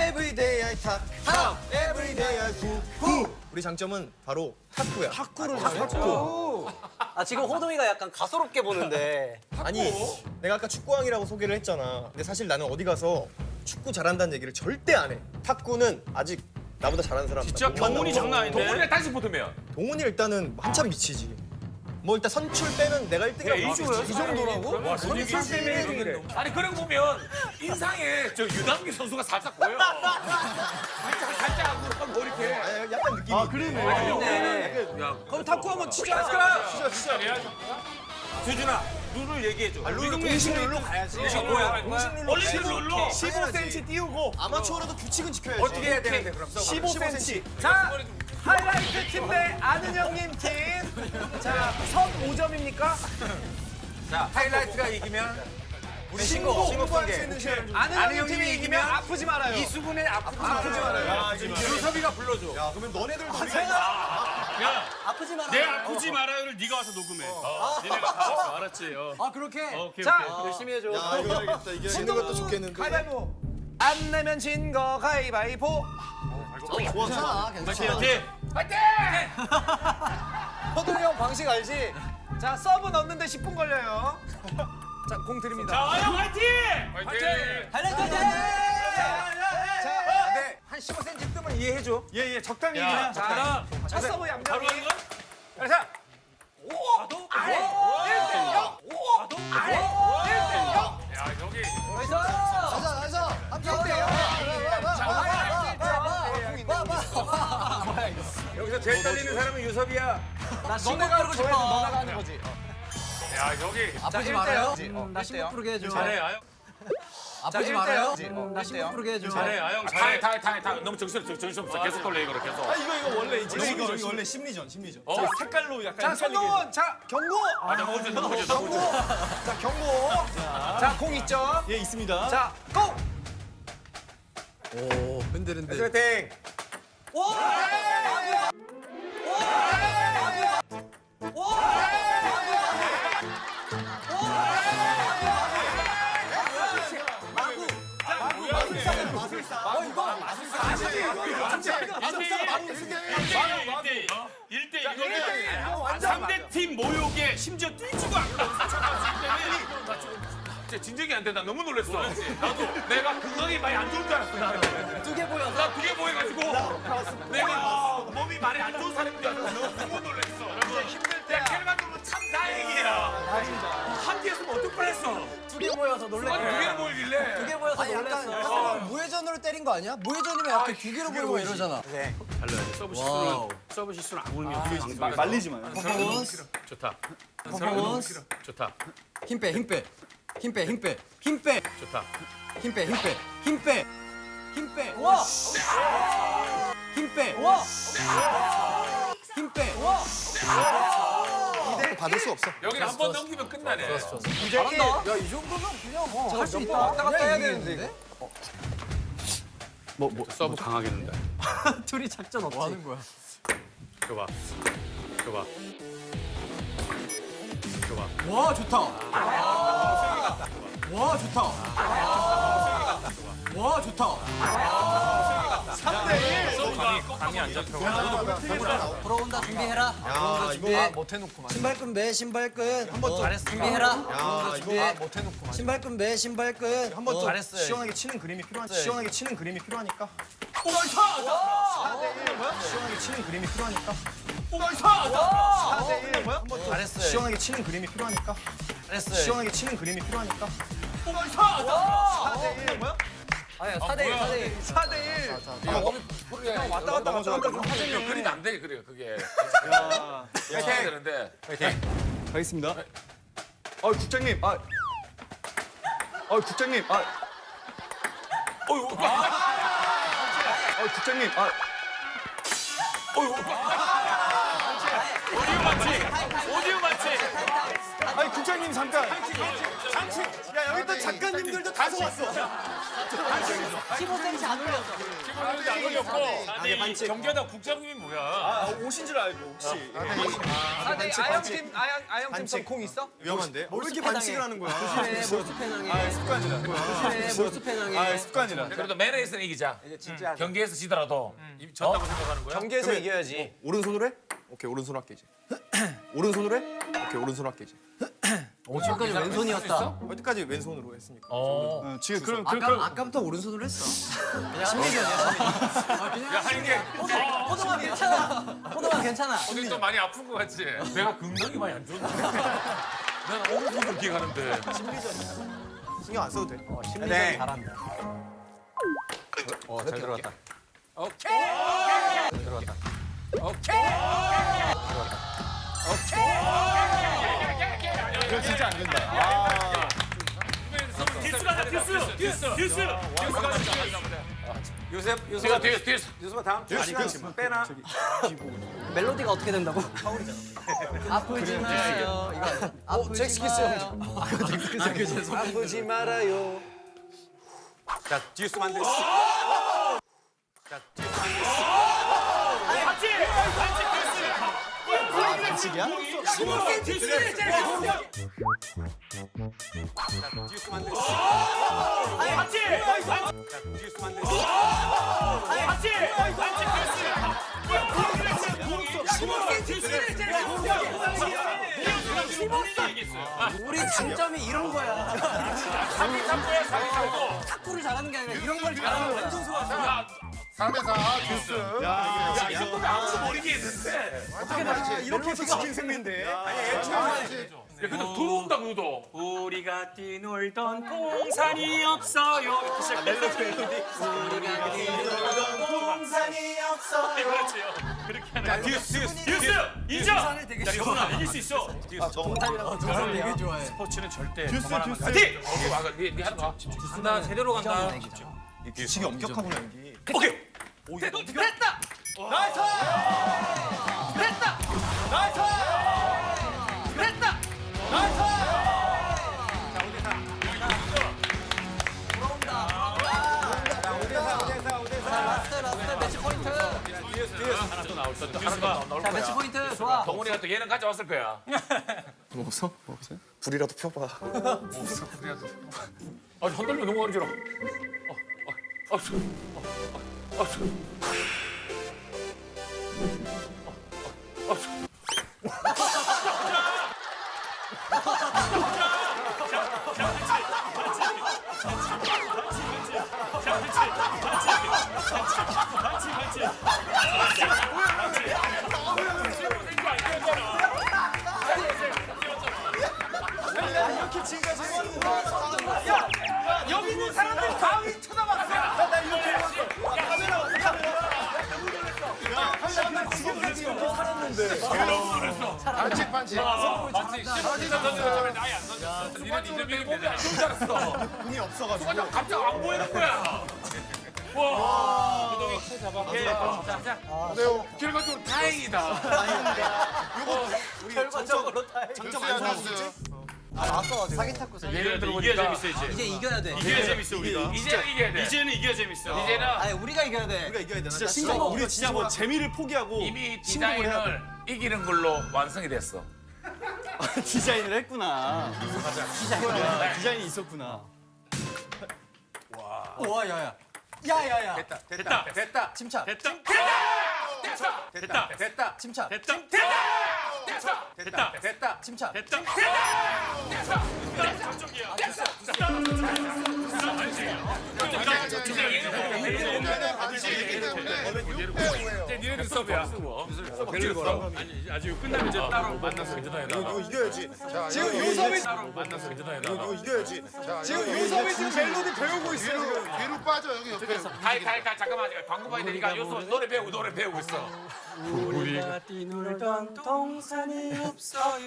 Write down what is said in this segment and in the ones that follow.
Everyday I talk. Everyday I 구. 우리 장점은 바로 탁구야. 탁구를 잘했죠. 아 지금 호동이가 약간 가소롭게 보는데. 아니, 내가 아까 축구왕이라고 소개를 했잖아. 근데 사실 나는 어디 가서 축구 잘한다는 얘기를 절대 안 해. 탁구는 아직 나보다 잘하는 사람. 진짜 경훈이 장난 아닌데. 동훈이랑 단식 붙으면 동훈이 일단은 한참 미치지. 뭐 일단 선출 빼면 내가 1등이라고. 이 정도라고? 와 선출 때문에 1등이래. 아니 그러고 보면 인상에 저 유당기 선수가 살짝 보여. 살짝 하고 뭐 이렇게. 아니, 약간 느낌이. 아, 그러네. 그럼 탁구 한번 치자. 진짜 수준아 룰을 얘기해줘. 공식 룰로 가야지. 올림픽 룰로 15cm 띄우고 아마추어라도 규칙은 지켜야지. 어떻게 해야 되는데 그럼? 15cm. 자, 하이라이트 팀 대 아는 형님 팀. 자, 선 5점입니까? 자 하이라이트가 이기면 우리 신고 신고관계. 아는 형님 팀이 이기면 아프지 말아요. 이수근의 아프지 말아요. 야, 지금 유섭이가 불러줘. 야, 그러면 너네들도 야, 아프지 마라. 내 아프지 말아요를 네가 와서 녹음해. 니네가 다 알았어, 알았지? 아 그렇게. 오케이, 자, 오케이. 열심히 해줘. 야, 이거 알겠다. 이게 지는 것도 좋겠는데. 가위바위보. 안 내면 진 거 가위바위보. 좋아. 파이팅! 호동이 형 방식 알지? 자, 서브 넣는데 10분 걸려요. 자, 공 드립니다. 자, 아영 화이팅! 하이라이트 대. 네, 한 15cm 뜨면 이해해줘. 예, 적당히 야, 그냥. 자, 첫 서브 양념이. 바로 하는 거야? 자, 야 여기 여기서 제일 떨리는 사람은 유섭이야. 나 신곡 부르고 싶어. 너나가 하는 거지. 야 여기 아프지 말아요. 나 신곡 부르게 해줘. 잘해, 아영. 아프지 말아요. 나 신곡 부르게 해줘. 잘해, 아영, 잘해. 다 너무 정신없어. 계속 돌려 이거로 계속. 이거 원래 이제 이거 원래 심리전. 색깔로 약간. 자, 손동원. 자, 경고. 나 먹어줘, 나 먹어줘, 나 먹어줘. 자, 경고. 자, 공 있죠? 예, 있습니다. 자, 고! 파이팅. 일대 이거는 상대팀 모욕에 심지어 뛰지도 않고 참았을 때는 나 지금 진짜 진정이 안 돼. 나 너무 놀랐어. 나도 내가 건강이 많이 안 좋은 줄 알았어. 나는. 두개 보여. 나 두 개 보여가지고 내가 몸이 많이 안 좋은 사람인 줄 알았어. 너무 놀랐어. 힘들 때 켈만으로 참 다행이야. 한 개였으면 어떡 뻔했어. 두 개 모여서 아니 놀래. 두 개를 보이길래. 두 개 모여서 놀랬어. 무회전으로 때린 거 아니야? 무회전이면 약간 두 개로 보이고 이러잖아. 달라야 돼. 서브 실수는 아무런 방송에서 말리지 마요. 퍼포먼스, 좋다. 퍼포먼스. 좋다. 힘 빼, 힘 빼. 힘 빼, 힘 빼. 힘 빼. 좋다. 힘 빼, 힘 빼. 힘 빼. 힘 빼. 와. 힘 빼. 와. 힘 빼. 이대로 받을 수 없어. 여기는 한 번 넘기면 끝나네. 잘한다. 야, 이 정도면 그냥 할 수 있다. 왔다 갔다 해야 되는데. 뭐 서브 강하게 넣는다. 둘이 작전 없지. 뭐 하는 거야? 줘봐. 줘봐. 줘봐. 와, 좋다. 와, 좋다. 와, 좋다. 감이 안 잡혀. 돌아온다 준비해라. 야, 이거 못 해놓고만. 신발끈 매, 신발끈. 한번 잘했어. 준비해라. 야, 이거 못 해놓고만. 신발끈 매, 신발끈. 한번 더 잘했어요. 시원하게 치는 그림이 필요하니까. 시원하게 치는 그림이 필요하니까. 4대1 시원하게 치는 그림이 필요하니까. 4대1 한번 더 잘했어요. 시원하게 치는 그림이 필요하니까. 잘했어요. 시원하게 치는 그림이 필요하니까. 4대1 아니야 4대1 4대1. 4대1 왔다 갔다 왔다 갔다 좀 하지. 그림 안 돼, 그래 그게. 파이팅 되는데. 가겠습니다. 국장님. 국장님. 국장님. 오디오 마치. 오디오 마치. 아니 국장님 잠깐. 장치. 야 여기 또 작가님들도 다 왔어. 15cm 안 올려서. 기본적으로 안 걸렸고. 아니 경기하다 국장님이 뭐야? 아 오신 줄 알고 혹시. 아영팀 공 있어? 위험한데? 왜 이렇게 반칙을 하는 거야? 조심해, 몰수패낭해. 아 습관이다. 조심해, 몰수패낭해. 아 습관이다. 그래도 매너에서는 이기자. 경기에서 지더라도 졌다고 생각하는 거야? 경기에서 이겨야지. 오른손으로 해? 오케이 오른손으로 할게 이제. 오른손으로 해? 오케이 오른손으로 할게 이제. 지금까지 왼손이었다. 어디까지 왼손으로 했습니까? 지금 아까부터 오른손으로 했어. 그냥 심리전이야. 야 한개 호동아 괜찮아. 호동아 괜찮아. 어디 좀 많이 아픈 거 같지? 내가 건강이 많이 안 좋은데. 내가 오른손으로 기억하는데. 신경 안 써도 돼. 심리전 잘한다. 잘 들어갔다. 이거 진짜 안 된다. 듀스 가자 듀스. 요셉 뒤에서. 유수가 다음 주 시간 빼나? 멜로디가 어떻게 된다고? 아프지 마요. 이거 아프지 마요. 아프지 말아요. 자 듀스 만들어. 반칙이야? 듀스 만들어. 듀스 만들어. 우리 장점이 이런 거야. 사기 잡고. 탁구를 잘하는 게 아니라 이런 걸 잘하는 거야. 4대4 듀스. 야 이거 아무도 모르게 했는데. 이렇게 해서 지킨 승리인데. 야 근데 들어온다 그도. 우리가 뛰놀던 동산이 없어요. 이렇게 시작했어. 우리가 뛰놀던 동산이 없어요. 그렇지요. 그렇게 하는 거야. 듀스 2점. 야 영훈아 이길 수 있어. 동산 되게 좋아해. 스포츠는 절대 저만하면 가지. 어디 와가 네 하나. 나 제대로 간다. 규칙이 엄격하구나 여기. 오케이. 됐다. 나이스. 됐다. 나이스. 됐다. 나이스. 라스트 매치 포인트. 하나 또 나올 거. 듀스가 나올 자, 매치 거야. 포인트 좋아. 동훈이가 또 얘는 가져왔을 거야. 뭐 없어? 뭐 없어요? 불이라도 펴봐. 아 흔들면 너무 어지러. 여기 있는 사람들 가위 쳐다봤어. 나 이렇게 해봤어. 반칙 반칙. 공이 없어가지고. 갑자기 안 보이는 거야. 와. 결과적으로 다행이다. 결과적으로 다 장점 듀스야 듀스. 사기 탁구 선. 예를 들어 이겨야 재밌어 이제. 이제 이겨야 돼. 이겨야 재밌어 우리가. 이제는 이겨야 돼. 이제는 이겨야 재밌어. 이제는 아니 우리가 이겨야 돼. 우리가 이겨야 되나? 진짜 신고. 우리 진짜 뭐 재미를 포기하고 이미 디자인을 이기는 걸로 완성이 됐어. 디자인을 했구나. 디자인이 있었구나. 와 야야. 야야야. 됐다. 침착. 됐다. 침착. 됐다. 침착. 니네들 수업이야. 아직 끝나면 이제 따로 만나서 괜찮아요. 이거 이겨야지. 지금 요섭이 만나서 괜찮아요. 이거 이겨야지. 지금 요섭이 지금 멜로디 배우고 있어요. 지금. 뒤로 빠져 여기 옆에. 가 잠깐만 광고 봐야 되니까 요소 노래 배우고 있어. 우리가 뛰놀던 동산이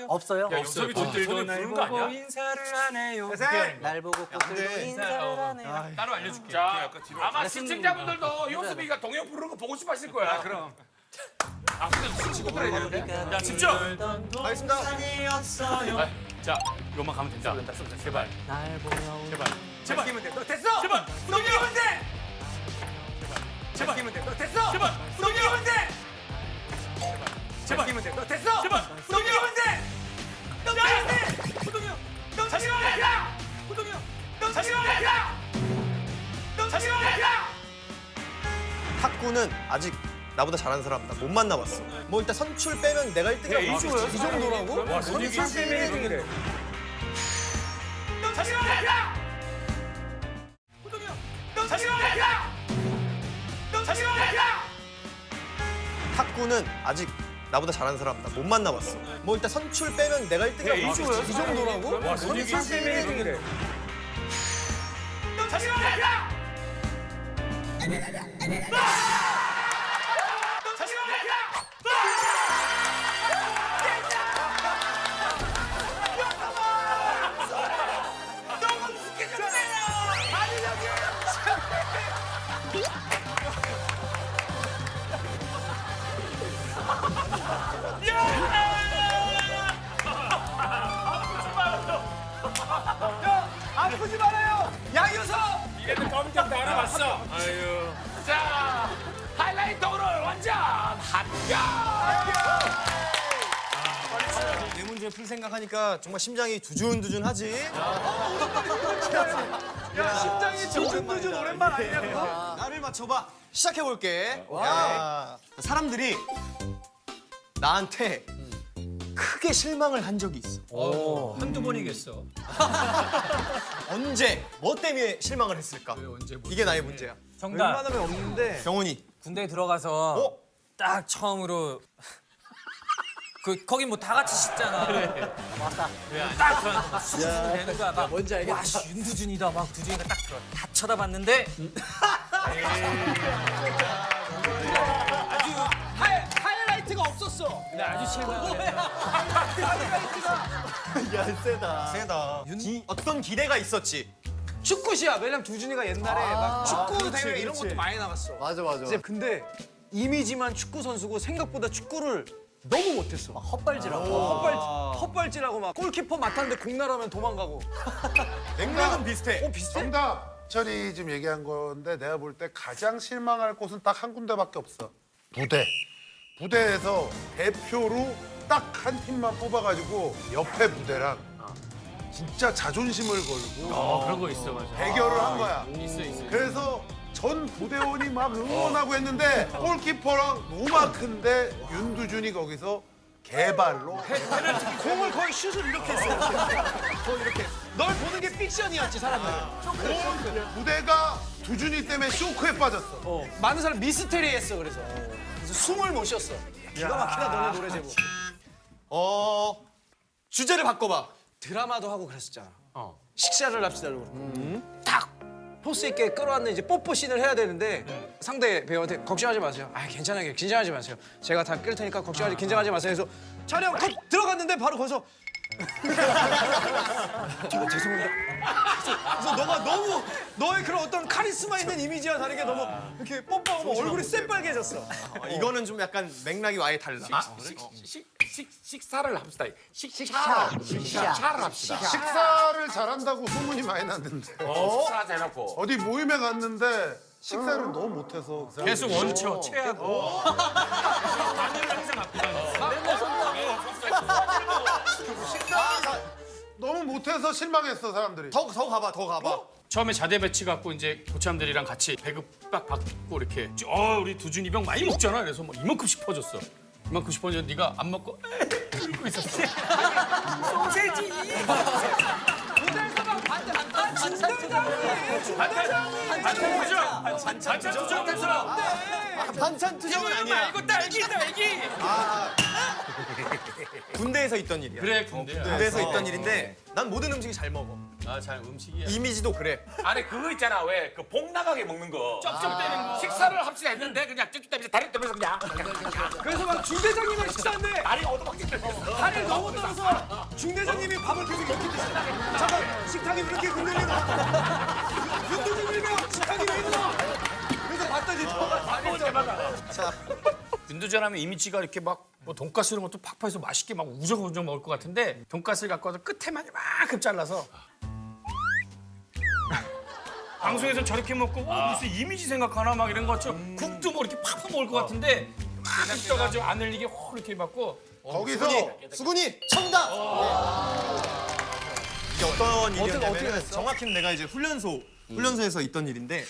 없어요. 야 요섭이 돈 들고 부르는 거 아니야? 날 보고 꽃들도 인사를 하네요. 따로 알려줄게. 자 아마 시청자분들도 요섭이가 동요 부르는 거 보고 싶어 하실 거야. 그럼. 아, 근데 술 치고 그래야 되는데. 야, 집중. 가겠습니다. 아, 자, 이것만 가면 된다. 제발. 날 보며 제발. 제발. 뛰면 돼. 너 됐어. 제발. 너 뛰면 돼. 제발. 뛰면 돼. 너 됐어. 제발. 너 뛰면 돼. 제발. 뛰면 돼. 너 됐어. 제발. 너 뛰면 돼. 너 뛰면 돼. 호동이 형. 너 자신 없냐? 호동이 형. 너 자신 없냐? 너 자신 없냐? 탁구는 아직 나보다 잘하는 사람 나 못 만나봤어. 뭐 일단 선출 빼면 내가 1등이야. 이 정도라고? 와, 분위기 너 자신 없냐? 호동이 형. 너 자신 없냐? 너 자신 없냐? 탁구는 아직 나보다 잘하는 사람 나 못 만나봤어. 뭐 일단 선출 빼면 내가 1등이야. 이 정도라고? 와, 분위기 너 자신 없냐? 너 자신 없냐? 아프지 말아요. 양효석. 이래도 검정 다 알아봤어. 아유. 자, 하이라이트 오늘 완전 합격. 내 문제 풀 생각하니까 정말 심장이 두준두준하지. 심장이 두근두근 오랜만 아니냐 그거? 나를 맞춰봐. 시작해볼게. 야, 사람들이 나한테 크게 실망을 한 적이 있어. 한두 번이겠어. 언제? 뭐 때문에 실망을 했을까? 언제 뭐 이게 나의 문제야. 정답. 웬만하면 없는데. 경훈이. 군대에 들어가서 어? 딱 처음으로 거기 뭐 다 같이 씻잖아. 딱 들어가서 수술 되는 거야. 막 뭔지 알겠다. 와, 씨, 윤두준이다. 막 두준이가 딱 들어. 다 쳐다봤는데 하이라이트가 없었어. 근데 아주 실망해. 야, 세다. 어떤 기대가 있었지. 축구시야. 왜냐면 두준이가 옛날에 막 축구 대회 이런 것도 많이 나갔어. 맞아 맞아. 이제 근데 이미지만 축구 선수고 생각보다 축구를 너무 못했어. 헛발질하고. 헛발질하고 막 골키퍼 맡았는데 공 날아오면 도망가고. 맥락은 비슷해. 비슷해? 정답천이 지금 얘기한 건데 내가 볼 때 가장 실망할 곳은 딱 한 군데밖에 없어. 부대. 부대에서 대표로 딱 한 팀만 뽑아가지고 옆에 부대랑 진짜 자존심을 걸고 그런 거 있어, 맞아. 대결을 한 거야. 있어. 그래서 전 부대원이 막 응원하고 했는데 골키퍼랑 노마크인데 윤두준이 거기서 개발로 공을 거의 슛을 이렇게 했어. 거의 이렇게. 널 보는 게 픽션이었지 사람들. 부대가 두준이 때문에 쇼크에 빠졌어. 많은 사람 미스테리 했어 그래서 숨을 못 쉬었어. 기가 막히다 너네 노래 제목. 주제를 바꿔봐. 드라마도 하고 그랬었잖아. 식사를 합시다. 딱 포스 있게 끌어왔는데 이제 뽀뽀 씬을 해야 되는데 상대 배우한테 걱정하지 마세요. 아 괜찮아요. 긴장하지 마세요. 제가 다 끌 테니까 걱정하지 긴장하지 마세요. 그래서 촬영 컷 들어갔는데 바로 거기서 저 죄송합니다. 그래서 너가 너무 너의 그런 어떤 카리스마 있는 이미지와 다르게 너무 이렇게 뽀뽀하고 얼굴이 새빨개졌어. 이거는 좀 약간 맥락이 아예 달라. 식사를 합시다. 식사를 합시다. 식사를 잘한다고 소문이 많이 났는데 식사 해놓고. 어디 모임에 갔는데 식사를 너무 못해서 계속 원쳐, 체하고. 너무 못해서 실망했어 사람들이. 더 가봐, 더 가봐. 처음에 자대 배치 갖고 이제 고참들이랑 같이 배급 딱 받고 이렇게 우리 두준이 병 많이 먹잖아. 그래서 뭐 이만큼씩 퍼줬어. 이만큼씩 퍼줬는데 네가 안 먹고 이러고 있었어. 소세지. 반찬 투정 됐어. 반찬 투정은 아니야. 말고 딸기. 군대에서 있던 일이야. 그래 군대야. 군대에서 있던 일인데 난 모든 음식이 잘 먹어. 잘 음식이야. 이미지도 그래. 아니 그거 있잖아 왜 그 복 나가게 먹는 거. 쩝쩝대는 거. 식사를 합시다 했는데 그냥 쩝쩝대면서 다리 떨면서 그냥. 그래서 막 중대장님이랑 식사하는데 다리 얻어먹기 때문에. 다리를 너무 떨어서 중대장님이 밥을 계속 먹기 때문에 잠깐 식탁이 왜 이렇게 흔들리나 윤두준이가 식탁이 왜 이러나 그래서 봤더니 너가 다리를 자, 윤두준 하면 이미지가 이렇게 막 뭐 돈가스 이런 것도 팍팍해서 맛있게 막 우정우정 먹을 것 같은데 돈가스를 갖고 와서 끝에만 이만큼 잘라서 방송에서 저렇게 먹고 무슨 이미지 생각하나 막 이런 것처럼 국도 뭐 이렇게 팍팍 먹을 것 같은데 막 떠가지고 안 흘리게 확 이렇게 맞고 거기서 수근이 정답. 이게 어떤 일이었냐면 정확히 내가 이제 훈련소에서 있던 일인데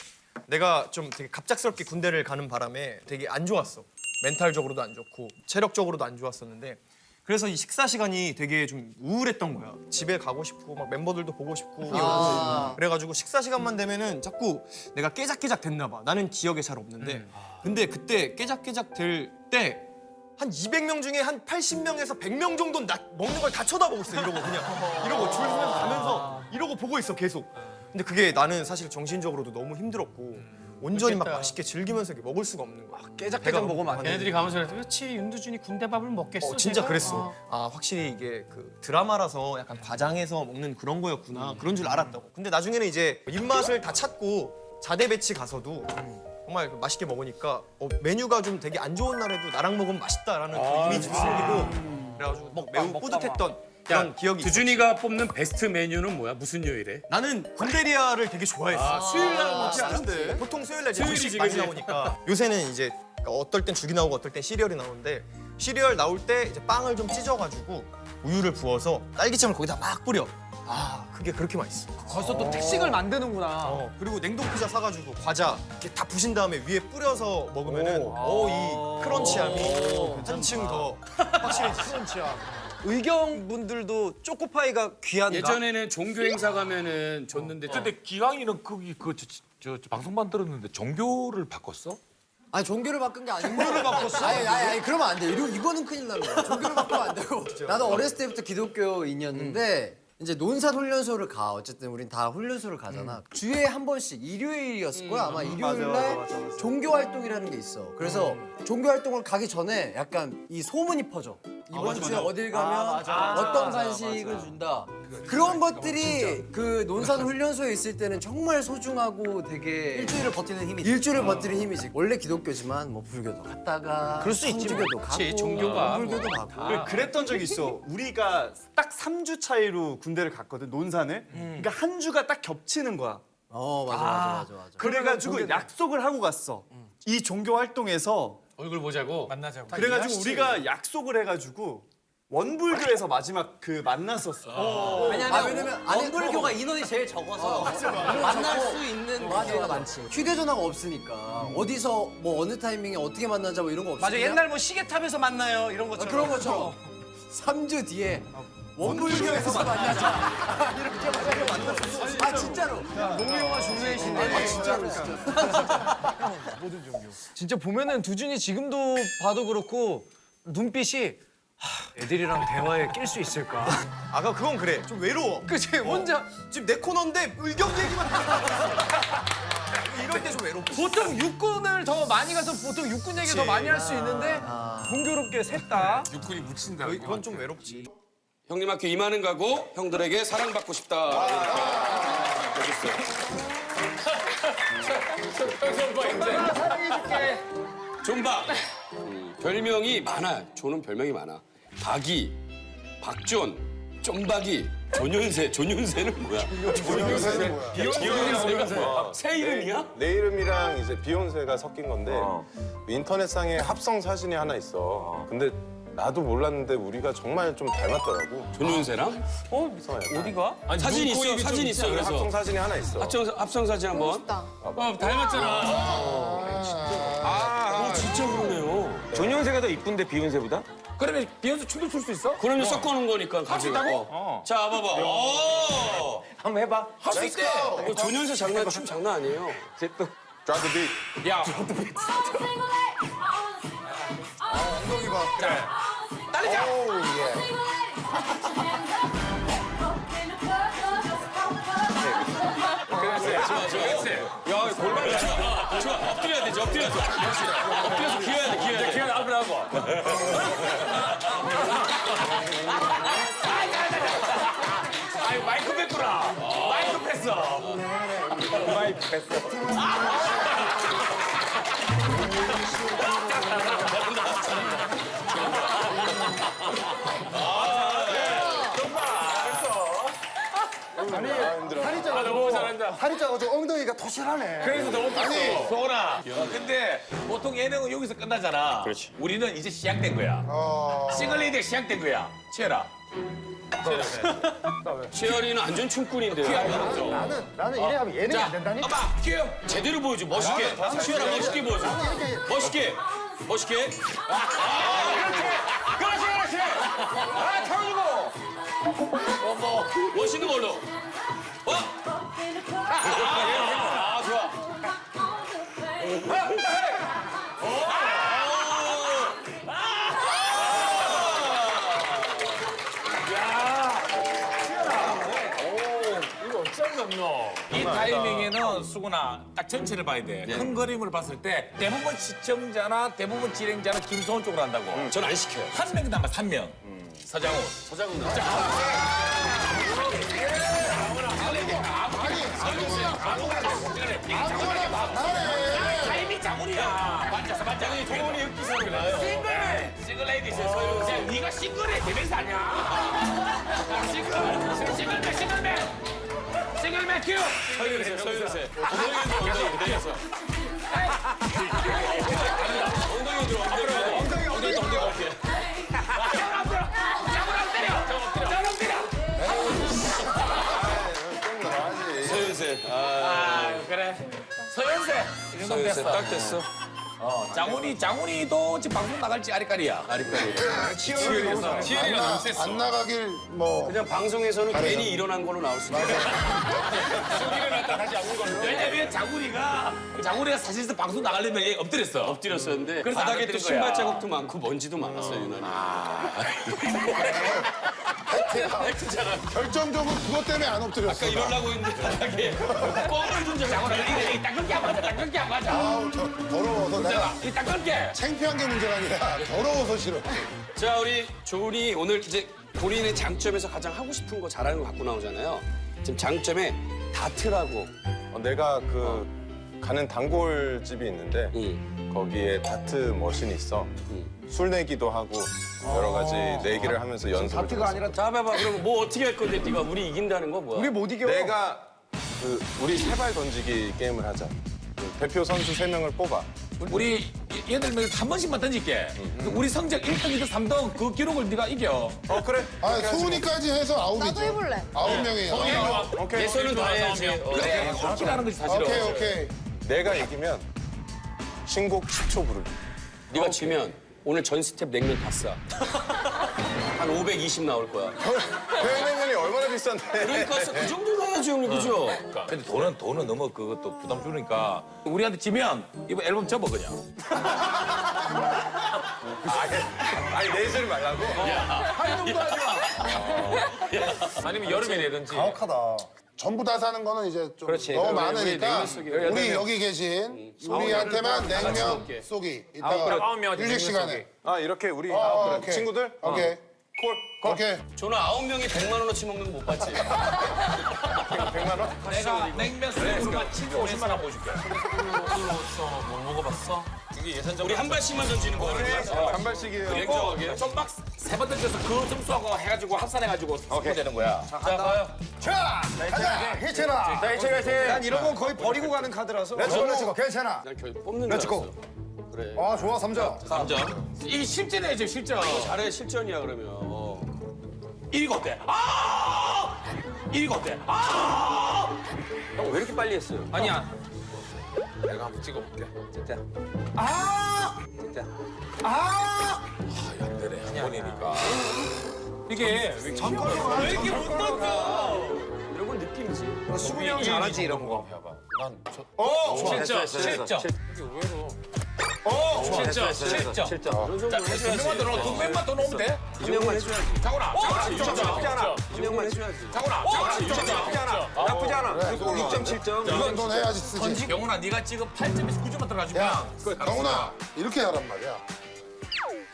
내가 좀 되게 갑작스럽게 군대를 가는 바람에 되게 안 좋았어. 멘탈적으로도 안 좋고 체력적으로도 안 좋았었는데 그래서 이 식사 시간이 되게 좀 우울했던 거야. 집에 가고 싶고 막 멤버들도 보고 싶고 그래가지고 식사 시간만 되면은 자꾸 내가 깨작깨작 됐나 봐. 나는 기억에 잘 없는데 근데 그때 깨작깨작 될 때 한 200명 중에 한 80명에서 100명 정도는 나 먹는 걸 다 쳐다보고 있어. 이러고 그냥 이러고 줄 서면서 가면서 이러고 보고 있어 계속. 근데 그게 나는 사실 정신적으로도 너무 힘들었고 온전히 막 맛있게 즐기면서 이렇게 먹을 수가 없는 거야. 깨작깨작 먹으면 안 돼. 걔네들이 가면서 그랬더니 그렇지 윤두준이 군대밥을 먹겠어. 진짜 제가? 그랬어. 아 확실히 이게 그 드라마라서 약간 과장해서 먹는 그런 거였구나. 그런 줄 알았다고. 근데 나중에는 이제 입맛을 다 찾고 자대 배치 가서도 정말 맛있게 먹으니까 메뉴가 좀 되게 안 좋은 날에도 나랑 먹으면 맛있다라는 그 이미지도 생기고 그래가지고 매우 뿌듯했던 그런 기억이 있어. 두준이가 뽑는 베스트 메뉴는 뭐야? 무슨 요일에? 나는 군대리아를 되게 좋아했어. 수요일 날 먹지 않았는데. 보통 수요일 날 수요일이지, 조금씩 많이 그치? 나오니까 요새는 이제 어떨 땐 죽이 나오고 어떨 땐 시리얼이 나오는데 시리얼 나올 때 이제 빵을 좀 찢어가지고 우유를 부어서 딸기잼을 거기다 막 뿌려. 아 그게 그렇게 맛있어. 벌써 또 특식을 만드는구나. 그리고 냉동 피자 사가지고 과자 이렇게 다 부신 다음에 위에 뿌려서 먹으면은 이 크런치함이 한층 더 확실해지지. 의경분들도 초코파이가 귀한가? 예전에는 종교 행사 가면은 줬는데 근데 기왕이는 거기 저 방송만 들었는데 종교를 바꿨어? 아니 종교를 바꾼 게 아니고 종교를 바꿨어? 아니 그러면 안 돼. 이거는 큰일 납니다. 종교를 바꾸면 안 되고. 나도 어렸을 때부터 기독교인이었는데 이제 논산 훈련소를 가. 어쨌든 우린 다 훈련소를 가잖아. 주에 한 번씩 일요일이었을 거야. 아마 일요일 날 종교 활동이라는 게 있어. 그래서 종교 활동을 가기 전에 약간 이 소문이 퍼져. 이번 주에 어딜 가면 어떤 간식을 준다. 그런 것들이 그 논산 훈련소에 있을 때는 정말 소중하고 되게 일주일을 버티는 힘이 일주일을 버티는 힘이지. 원래 기독교지만 뭐 불교도 갔다가 그럴 수 있지, 성주교도 그치, 가고 종교가 불교도 가고. 그랬던 적이 있어. 우리가 딱 3주 차이로 군대를 갔거든, 논산을. 그러니까 한 주가 딱 겹치는 거야. 맞아. 그래가지고 약속을 하고 갔어. 이 종교 활동에서. 얼굴 보자고. 만나자고. 그래가지고 우리가 약속을 해가지고 원불교에서 마지막 그 만났었어. 왜냐면 원불교가 인원이 제일 적어서 만날 수 있는 기회가 많지. 휴대전화가 없으니까 어디서 뭐 어느 타이밍에 어떻게 만나자 뭐 이런 거 없이 맞아, 그냥 옛날 뭐 시계탑에서 만나요 이런 것처럼. 그런 것처럼 3주 뒤에 원불교에서 만나자 이렇게 만났어. 진짜로. 농구영화 중매이신데. 진짜로. 진짜 보면은 두준이 지금도 봐도 그렇고 눈빛이 애들이랑 대화에 낄 수 있을까? 아까 그건 그래. 좀 외로워. 그치, 혼자. 지금 내 코너인데 의견 얘기만 이럴 때 좀 외롭고. 보통 육군을 더 많이 가서 보통 육군 얘기 더 많이 할 수 있는데 공교롭게 셋 다. 육군이 묻힌다. 이건 좀 외롭지. 형님 학교 이만은 가고 형들에게 사랑받고 싶다. 존박. 별명이 많아. 조는 별명이 많아. 박이, 박존, 쫌박이, 조윤세. 조윤세는 뭐야? 비욘세가 새 이름이야? 내 이름이랑 이제 비욘세가 섞인 건데 인터넷상에 합성 사진이 하나 있어. 근데 나도 몰랐는데 우리가 정말 좀 닮았더라고. 조윤세랑? 어디가? 아니, 사진 있어. 사진 있어. 그래서 합성 사진이 하나 있어. 합성 사진 한번. 닮았잖아. 진짜 그러네요. 전현세가 더 이쁜데 비욘세보다? 그러면 비욘세 춤도 출 수 있어? 그러면 섞어놓은 거니까. 같이 있다고? 자, 봐봐. 오! 한번 해봐. 할 수 있대. 조윤세 춤 장난 아니에요. Drop the beat. 야, 엉덩이 봐. 딸리자. 야, 골반 좋아. 엎드려야 되지. 엎드려서 기어야 돼. 기어 나오라고. 아이 마이크 뺐구나. 마이크 뺐어. 마이크 뺐어. 살이 쪄가지고 엉덩이가 토실하네. 그래서 더 웃겼어. 소원아. 근데 보통 예능은 여기서 끝나잖아. 그렇지. 우리는 이제 시작된 거야. 싱글레이디가 시작된 거야. 치열아. 치열이는 완전 춤꾼인데. 나는 이래 하면 예능이 안 된다니까. 아빠, 끼요. 제대로 보여줘. 멋있게. 치열아 멋있게 보여줘. 멋있게. 멋있게. 그렇지. 아, 태워주고. 뭐 멋있는 걸로. 아, 좋아. 이 타이밍에는 수근아 딱 전체를 봐야 돼. 큰 그림을 봤을 때 대부분 시청자나 대부분 진행자는 김소원 쪽으로 한다고. 전 안 시켜요. 한 명 남았어, 한 명. 서장훈. 서장훈 나. 타이밍 장훈이야. 맞았어. 동훈이 흑기사로 그래. 싱글 레이디스. 네가 싱글의 대명사 아니야. 싱글맨 큐. 서유세. 엉덩이 그대로서. 엉덩이 들어. 엉덩이 어깨. 서유세. 그래. 서현세. 이 정도 서유세 됐어. 딱 됐어. 장훈이도 지금 방송 나갈지 아리까리야. 치열이가 너무 셌어. 안 나가길 뭐 그냥 방송에서는 괜히 일어난 걸로 나올 수 있어. 왜냐면 장훈이가 사실상 방송 나가려면 얘 엎드렸어. 엎드렸었는데 그래서 바닥에 안 또 엎드린 신발 거야. 자국도 많고 먼지도 많았어요 유난히. 결정적으로 그것 때문에 안 엎드렸어. 아까 이러려고 했는데 바닥에 뻥을 둔저 장훈아. 이게 딱 그렇게 안 맞아. 딱 그렇게 안 맞아. 아우 더러워서 내가 이게 딱 그렇게. 창피한 게 문제가 아니라 더러워서 싫어. 자 우리 조은이 오늘 이제 본인의 장점에서 가장 하고 싶은 거 잘하는 거 갖고 나오잖아요. 지금 장점에 다트라고. 내가 가는 단골집이 있는데 거기에 다트 머신이 있어. 술 내기도 하고 여러 가지 내기를 하면서 연습을 다트가 아니라 자 봐봐 그러면 뭐 어떻게 할 건데 네가 우리 이긴다는 거 뭐야? 우리 못 이겨. 내가 우리 세발 던지기 게임을 하자. 대표 선수 3명을 뽑아. 우리 얘들 한 번씩만 던질게. 우리 성적 1등, 2등, 3등 그 기록을 네가 이겨. 그래. 아 소은이까지 해서 9이죠. 나도 해볼래. 9명이에요. 오케이. 예선은 다 해야지. 그래, 꼴찌라는 거지 사실은. 오케이. 내가 이기면 신곡 10초 부르기. 네가 지면 오늘 전 스텝 냉면 다 싸. 한 520 나올 거야. 회냉면이 얼마나 비싼데. 그러니까 그 정도 해야지 형님 그죠? 근데 돈은 너무 그것도 부담 주니까 우리한테 지면 이번 앨범 접어 그냥. 아니 내지를 말라고. 아니면 여름에 내든지. 가혹하다. 전부 다 사는 거는 이제 좀 너무 많으니까 우리 여기 계신 우리한테만 냉면 쏘기. 이따가 휴식 시간에. 이렇게 우리 오케이. 친구들. 오케이. 콜. 오케이. 저는 9명이 100만 원어치 먹는 거 못 봤지. 100만 원? 내가 냉면 수익으로만 750만 원 보여줄게. 못 먹어봤어? 우리 한 발씩만 던지는 거야. 한 발씩이에요. 냉정하게. 좀막 세 번 던져서 그 점수하고 해가지고 합산해가지고 스코어 되는 거야. 자, 가자. 희철아. 자, 희철아. 난 이런 건 거의 버리고 가는 카드라서. 렛츠고. 괜찮아. 난 결국 뽑는 줄 알았어. 그래. 아, 좋아. 3점. 3점. 이게 실전이지 실전. 잘해 실전이야 그러면. 1위가 어때? 1위가 어때? 형 왜 이렇게 빨리 했어요? 아니야. 내가 한번 찍어볼게. 진짜. 안 되네. 한 번이니까. 이게 왜 이렇게 못 던져? 이런 건 느낌이지. 수근이 형 잘하지, 이런 거. 실점. 이게 의외로. 실점. 이런 정도 몇만 더 넣어. 두 명만 더 넣으면 돼? 한 명만 해줘야지. 장훈아. 한 명만 해줘야지. 장훈아. 나쁘지 않아. 6.7점. 이 정도는 해야지 쓰지. 영훈아, 네가 지금 8점에서 9점만 들어가지고. 야, 경훈아 이렇게 하란 말이야.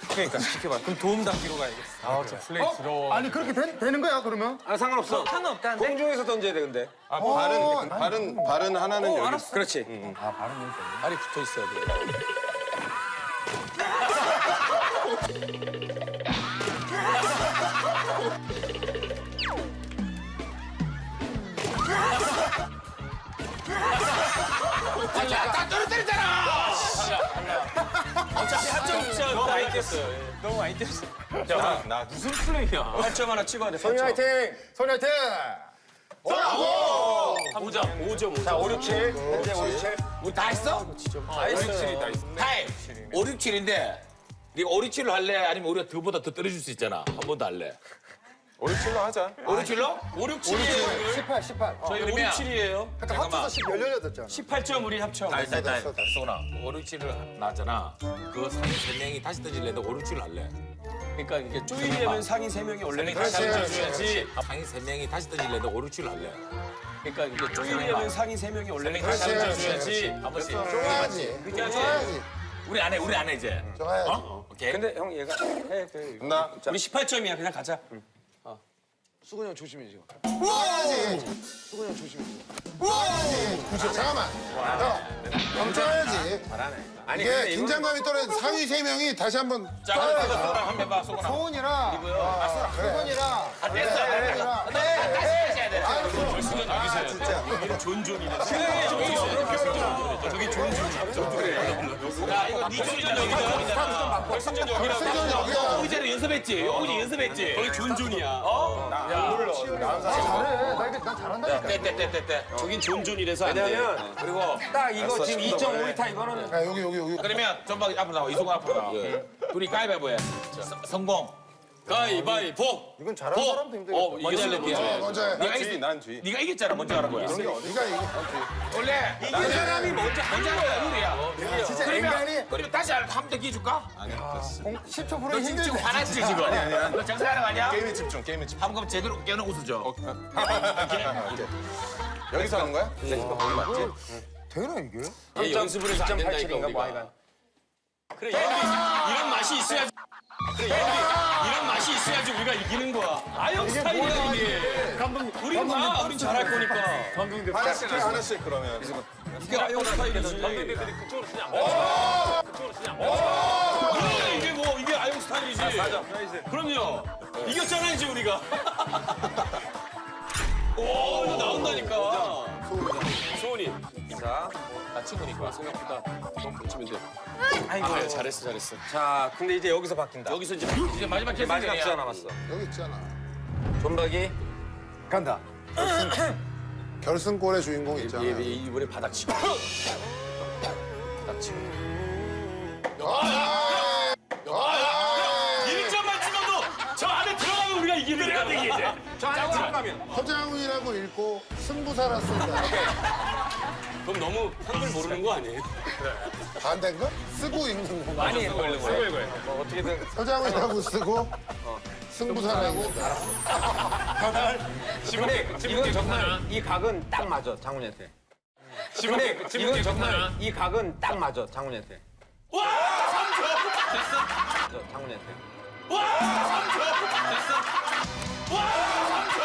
그러니까 시켜봐. 그럼 도움 담기로 가야겠어. 저 플레이 들어. 아니, 그렇게 되는 거야, 그러면? 상관없어. 상관없다는데? 공중에서 던져야 돼 근데. 발은 하나는 여기. 그렇지. 발이 붙어 있어야 돼. 딱 떨어뜨렸잖아. 어차피 한점 진짜 너무 많이 뛰었어요. 너무 많이 뛰었어. 나 무슨 플레이야? 8점 하나 찍어야 돼. 소니 화이팅! 소니 화이팅! 5점. 자, 5, 6, 7. 현재 5, 6, 7. 우리 다 했어? 5, 6, 7이 다 했어. 타임. 5, 6, 7인데 네가 5, 6, 7로 할래? 아니면 우리가 그보다 더 떨어질 수 있잖아. 한 번 더 할래? 5, 6, 7로 하자. 5, 6, 7로? 5, 6, 7이에요. 18, 18. 저희 5, 6, 7이에요. 합쳐서 18잖아. 18점 우리 합쳐. 소나 5, 6, 7을 나왔잖아. 그 상위 3명이 다시 던질래도 5, 6, 7을 할래. 그러니까 이게 쪼이려면 상위 3명이 원래는 다시 같이 던져줘야지. 상위 3명이 다시 던질래도 5, 6, 7을 할래. 그러니까 이게 쪼이려면 상위 3명이 원래는 같이 그렇지. 던져줘야지. 한 번씩. 좋아야지. 그렇지. 우리 안 해 이제. 좋아야지. 오케이. 근데 형 얘가 해. 나 우리 18점이야. 그냥 가자. 수근이 형 조심해 지금. 우와야지. 수근이 형 조심해 지금. 우와야지. 잠깐만. 멈춰야지. 아니 이게 긴장감이 떨어져. 상위 3명이 다시 한번 자, 소나 한번 해봐. 소나. 소원이랑 소원이랑 됐어. 다시 해야 돼. 결승전 여기서 해야 돼. 여기는 존존이네. 저기 존존이야. 야, 이거 네 결승전 여기다. 결승전 여기다. 결승전 여기야. 오기 전에 연습했지. 오기 연습했지. 거기 존존이야. 잘해. 나 잘한다니까. 떼. 저긴 존존이라서 안 돼. 왜냐면 그리고 딱 이거 지금 2.5m 이거는 야, 여기. 그러면 전방 앞으로 나와. 이소가 앞으로 나와. 둘이 가위바위보 해. 성공. 가위바위보. 이건 잘하는 사람도 힘들겠다. 먼저 할래. 먼저 해. 네가 뒤, 난 뒤. 네가 이겼잖아. 먼저 하는 거야. 네가 이거. 원래 이긴 사람이 먼저 하는 거야. 룰이야. 진짜 인간이 그러면 다시 하면 더 기줄까? 10% 너 지금 화났지 지금? 너 정상하는 거 아니야? 게임에 집중, 게임에 집중. 한번 제대로 깨는 웃을 줘. 여기서 하는 거야? 되나 이게? 얘 연습을 해서 안 된다니까 우리가. 그래 이런 맛이 있어야지. 그래 이런 맛이 있어야지 우리가 이기는 거야. 아영 스타일이야 이게. 우린 봐. 우린 잘할 거니까. 하나씩 그러면. 이게 아영 스타일이지. 그래 이게 뭐 이게 아영 스타일이지. 그럼요. 이겼잖아 이제 우리가. 오 이거 나온다니까. 소원이. 자, 나 친구니까 생각보다 너무 붙이면 돼. 아이고. 잘했어. 자, 근데 이제 여기서 바뀐다. 여기서 이제 마지막 기회 남았어. 여기 있잖아. 존박이 간다. 결승골의 주인공 있잖아. 이번에 바닥 치고. 바닥 치고. 1점만 찍어도 저 안에 들어가면 우리가 이기는 거야. 이제. 저 안에 들어가면. 허장훈이라고 읽고 승부사라 쓴다. 그럼 너무 한글 모르는 거 아니에요? 반대인가? 쓰고 읽는 거. 많이 걸리는 거야. 어떻게든 허장훈이라고 쓰고 승부사라고. 이건 정말 이 각은 딱 맞아 장훈이한테. 근데 이건 정말 이 각은 딱 맞아 장훈이한테. 와! 3점! 맞아, 장훈이한테. 와! 3점! 됐어. 와! 3점!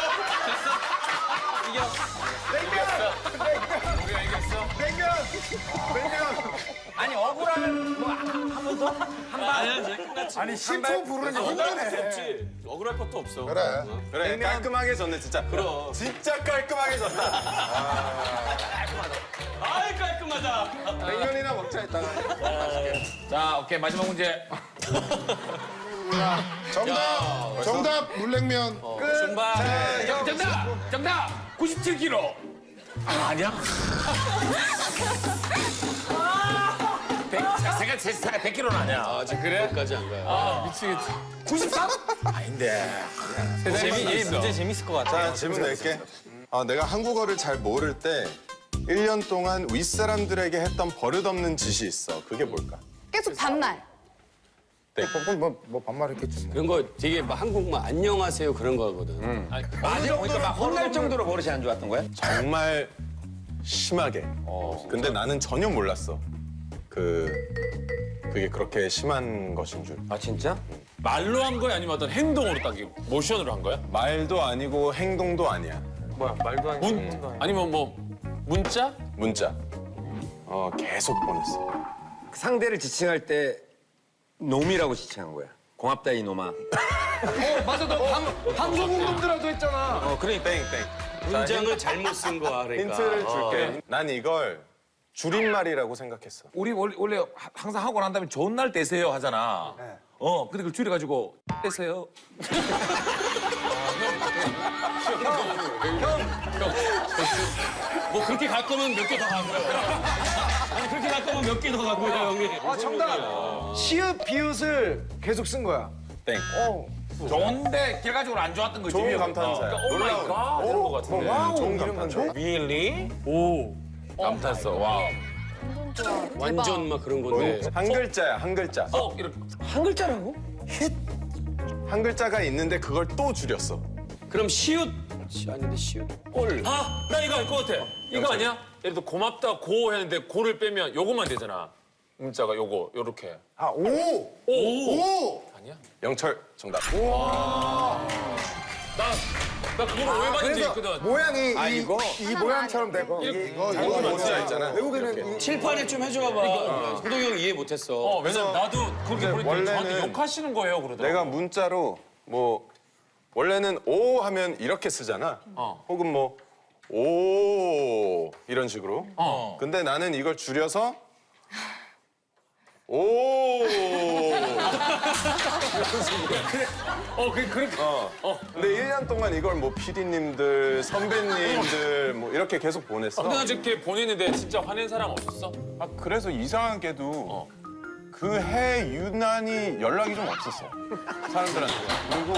됐어. 아니 억울하면 뭐한번 더? 아니야, 이제 끝났지. 아니 10초 부르는 게 힘드네. 없지. 억울할 것도 없어. 그래. 그래, 깔끔하게 졌네, 진짜. 그럼. 진짜 깔끔하게 졌다. 아이 깔끔하다. 냉면이나 먹자, 일단. 자 오케이 마지막 문제. 정답 물냉면. 준바. 정답 97kg. 아니야? 제 스타가 100kg는 아니야. 아, 지금 그래? 거기까지 안 가요. 미치겠지. 93? 아닌데. 문제 재밌을 것 같아. 자, 질문 낼게. 내가 한국어를 잘 모를 때 1년 동안 윗사람들에게 했던 버릇없는 짓이 있어. 그게 뭘까? 계속 반말. 뭐 반말했겠지 뭐. 그런 거 되게 막 한국말 안녕하세요 그런 거거든. 맞아. 그러니까 막 혼날 정도로 버릇이 안 좋았던 거야? 정말 심하게. 근데 나는 전혀 몰랐어. 그게 그렇게 심한 것인 줄. 아 진짜? 말로 한 거야 아니면 어떤 행동으로 딱 모션으로 한 거야? 말도 아니고 행동도 아니야. 뭐야 말도 안 돼. 아니면 뭐 문자? 문자. 계속 보냈어. 상대를 지칭할 때 놈이라고 지칭한 거야. 고맙다 이 놈아. 맞아 너 방송국 놈들하고 했잖아. 그러니까 땡. 문장을 잘못 쓴 거야 그러니까. 힌트를 줄게. 난 이걸 줄임말이라고 생각했어. 우리 원래 항상 하고 난 다음에 좋은 날 되세요 하잖아. 근데 그걸 줄여가지고 되세요. 뭐 그렇게 갈 거면 몇 개 더 가고요. 아니 그렇게 갈 거면 몇 개 더 가고요, 형님. 아 정답. 시읒 비읒을 계속 쓴 거야. 땡. 좋은데 결과적으로 안 좋았던 거지. 좋은 감탄사야. 오 마이 갓 이런 거 같은데. 좋은 감탄사. Really? 오. 감탄사. 와우. 완전 막 그런 건데. 한 글자야, 한 글자. 이렇게. 한 글자라고? 한 글자가 있는데 그걸 또 줄였어. 그럼 시읒 아닌데 시읒 꼴. 아, 나 이거 알 것 같아. 이거 아니야? 예를 들어 고맙다 고 했는데 고를 빼면 요거만 되잖아. 문자가 요거 요렇게. 아, 오! 오. 아니야? 영철 정답. 나 그걸 왜 받는지 있거든. 모양이 이거? 이 모양처럼 되고 이거 문자 있잖아. 외국에는 칠판에 좀 해줘봐봐. 호동이 형 이해 못했어. 왜냐면 나도 그렇게 보니까 원래는 저한테 욕하시는 거예요, 그러더라고. 내가 문자로 뭐 원래는 오 하면 이렇게 쓰잖아. 혹은 뭐 오 이런 식으로. 근데 나는 이걸 줄여서 오. 그렇게. 근데 1년 동안 이걸 뭐 PD님들, 선배님들 뭐 이렇게 계속 보냈어. 근데 나 저렇게 보냈는데 진짜 화낸 사람 없었어? 아, 그래서 이상하게도 그 해 유난히 연락이 좀 없었어. 사람들한테. 그리고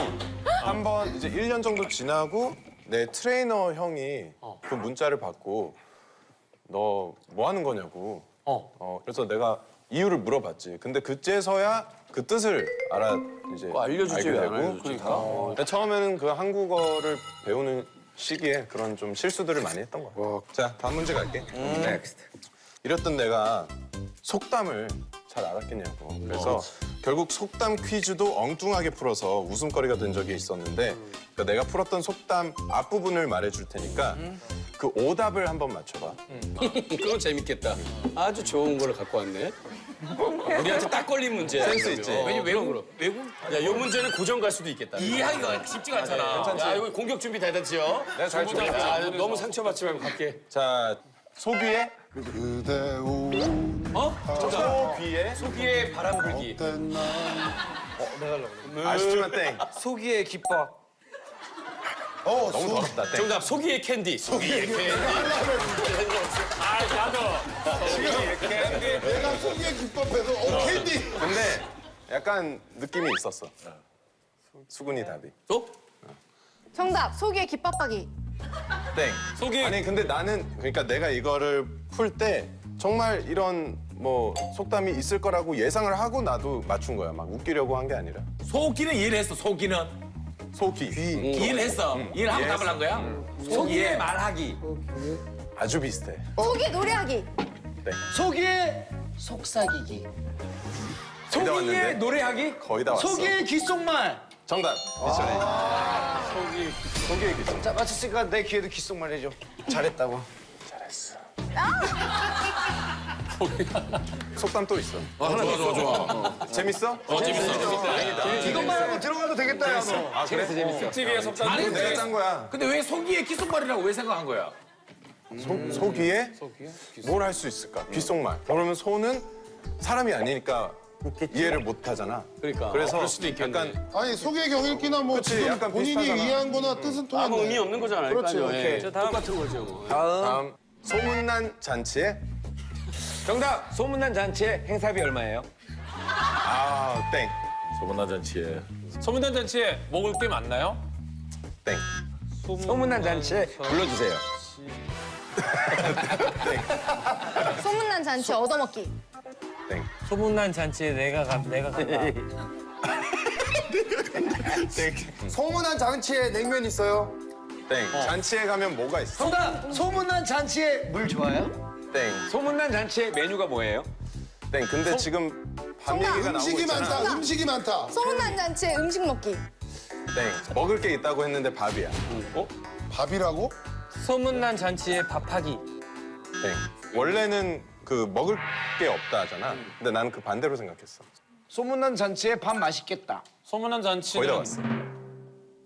한 번 이제 1년 정도 지나고 내 트레이너 형이 그 문자를 받고 너 뭐 하는 거냐고. 그래서 내가 이유를 물어봤지. 근데 그제서야 그 뜻을 이제 알려주지 알게 왜 안 되고. 알려주지? 근데 처음에는 그 한국어를 배우는 시기에 그런 좀 실수들을 많이 했던 거야. 자, 다음 문제 갈게. 넥스트. 이랬던 내가 속담을 잘 알았겠냐고. 그래서 결국 속담 퀴즈도 엉뚱하게 풀어서 웃음거리가 된 적이 있었는데 그러니까 내가 풀었던 속담 앞부분을 말해줄 테니까 그 오답을 한번 맞춰봐. 그건 재밌겠다. 아주 좋은 걸 갖고 왔네. 우리한테 딱 걸린 문제야. 센스 있지? 왜냐면 외국? 야, 이 문제는 고정 갈 수도 있겠다. 이해하기가 쉽지가 않잖아. 야, 이거 공격 준비 다 됐지요? 내가 잘 준비했지. 야, 너무 상처받지 말고 갈게. 자, 소비에 그대 오 소비에 소비의 바람 불기. 아쉽지만 땡. 소기의 기법. 너무 더럽다. 땡. 정답, 소기의 캔디. 소기의 캔디. 아, 나도. 내가 소기의 기법에서 캔디. 근데 약간 느낌이 있었어. 수근이 답이. 또? 정답 소기의 깃밥박이. 땡. 소기. 아니 근데 나는 그러니까 내가 이거를 풀 때 정말 이런 뭐 속담이 있을 거라고 예상을 하고 나도 맞춘 거야. 막 웃기려고 한 게 아니라. 소기는 이해를 했어, 소기는. 소기. 이해를 했어. 이해를 하고 답을 한 거야? 소기의 말하기. 아주 비슷해. 소기 노래하기. 소기의 속삭이기. 거의 다 소기의 왔는데. 노래하기? 거의 다 왔어. 소기의 귓속말. 정답. 미션이. 소기의 기술. 자 맞췄으니까 내 귀에도 귓속말 해줘. 잘했다고. 잘했어. 속담 또 있어. 하나 더 좋아. 재밌어? 재밌어. 이것만 하고 들어가도 되겠다 야 너. 아 그래? TV에 속담. 내가 짠 거야. 근데 왜 소기의 귓속말이라고 왜 생각한 거야? 소기에 뭘 할 수 있을까? 귓속말. 그러면 소는 사람이 아니니까 이해를 못 하잖아. 그러니까. 그래서 그럴 수도 있겠네. 약간 아니 소개 경읽기나 뭐 그치, 지금 약간 본인이 비슷하잖아. 이해한 거나 뜻은 통했네. 아무 의미 없는 거잖아요. 그렇지, 그러니까요. 오케이. 똑같은 거죠. 뭐. 다음 소문난 잔치에 정답. 소문난 잔치에 행사비 얼마예요? 땡. 소문난 잔치에. 소문난 잔치에 먹을 게 많나요? 땡. 소문난 잔치에 불러주세요. 소문난 잔치 얻어먹기. 땡. 소문난 잔치에 내가 간다. 소문난 잔치에 냉면 있어요. 땡. 잔치에 가면 뭐가 있어? 정답. 소문난 잔치에 물 좋아요? 땡. 소문난 잔치의 메뉴가 뭐예요? 땡. 근데 지금 밥 정답. 얘기가 나오고 음식이 있잖아. 많다. 음식이 많다. 소문난 잔치에 음식 먹기. 땡. 먹을 게 있다고 했는데 밥이야. 밥이라고? 소문난 잔치에 밥하기. 땡. 원래는 그 먹을 게 없다 하잖아. 근데 나는 그 반대로 생각했어. 소문난 잔치에 밥 맛있겠다. 소문난 잔치는. 거의 다 왔어.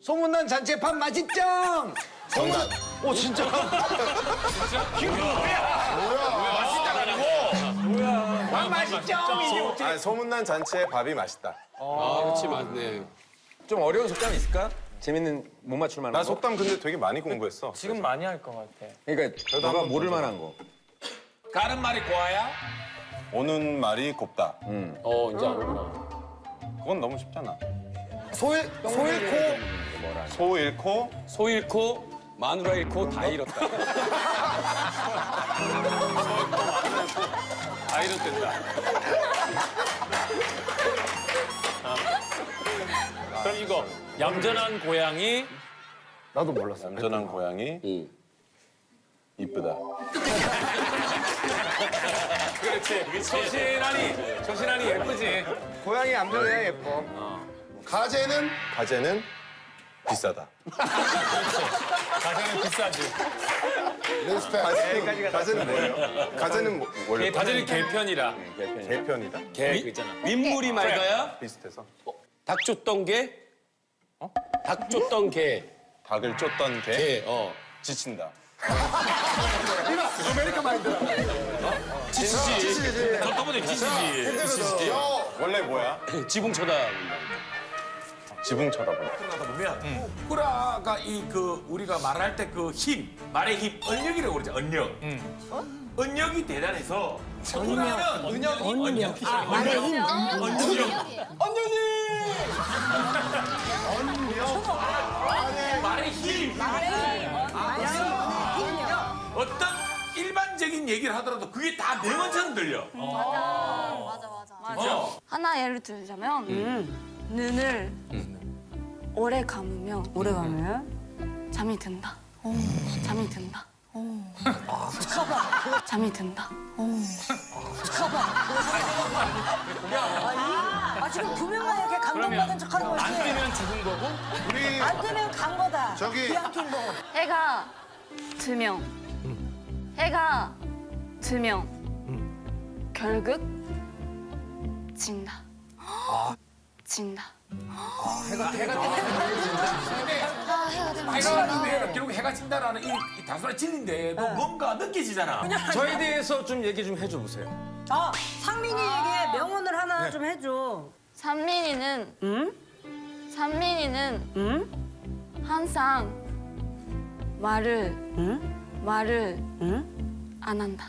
소문난 잔치에 밥 맛있정. 정답. 오 진짜. 뭐야? 밥 맛있죠. 아, 소문난 잔치에 밥이 맛있다. 그렇지 맞네. 좀 어려운 속담이 있을까? 재밌는 못 맞출 만한 나 거? 속담 근데 되게 많이 공부했어. 지금 많이 할 것 같아. 그러니까 너가 모를 만한 거. 가는 말이 고와야? 오는 말이 곱다. 이제 알구나. 그건 너무 쉽잖아. 소 잃고 소 잃고 소 잃고 마누라 잃고 다 잃었다. 다 잃었댄다. 그럼 이거 얌전한 고양이 나도 몰랐어. 얌전한 고양이 이쁘다. 그렇지. 조신하니 예쁘지. 고양이 얌전해야 예뻐. 가재는 비싸다. 가재는 비싸지. 가재는 뭐예요? 가재는 원래 가재는 개편이라. 개편이다. 개 있잖아. 윗물이 맑아야 비슷해서 닭 쫓던 개. 닭 쫓던 개. 닭을 쫓던 개 개. 지친다. 지치지. 저번에 지치지. 원래 뭐야? 지붕 쳐다. 지붕 쳐다보다. 꾸라가 우리가 말할 때 그 힘, 말의 힘, 언력이라고 그러죠. 언력. 언력이 대단해서 꾸라는 언력. 말의 힘. 말의 힘. 어떤 일반적인 얘기를 하더라도 그게 다 명언처럼 들려. 맞아. 하나 예를 들자면 눈을 오래 감으면 잠이 든다. 잠이 든다. 잠이 든다. 지금 두 명만 이렇게 감동받은 척하는 거지. 안 뜨면 죽은 거고. 안 되면 간 거다. 저기- 기왕킨 거. 해가 지면 해가 지면 결국 진다. 진다. 해가 되면 결국 해가 진다라는 이 단순한 진리인데도 뭔가 느껴지잖아. 저에 대해서 좀 얘기 좀 해줘 보세요. 상민이에게 명언을 하나 좀 해줘. 산민이는 항상 말을 안 한다.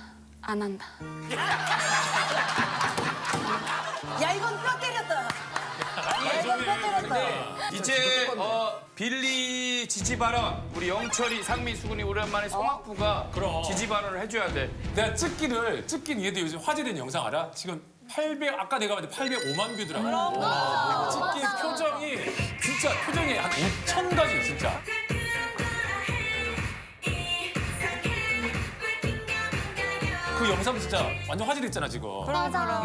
야, 이건 뼈 때렸다. 야, 이건 뼈 때렸다. 이제 빌리 지지 발언 우리 영철이, 상민, 수근이 오랜만에 성악부가 지지 발언을 해줘야 돼. 내가 찍기는 얘도 요즘 화제된 영상 알아? 지금 800 아까 내가 봤는데 805만 뷰더라고. 찍기 표정이 진짜 표정이 한 5천 가지 진짜. 그 영상 진짜 완전 화제됐잖아 지금. 맞아.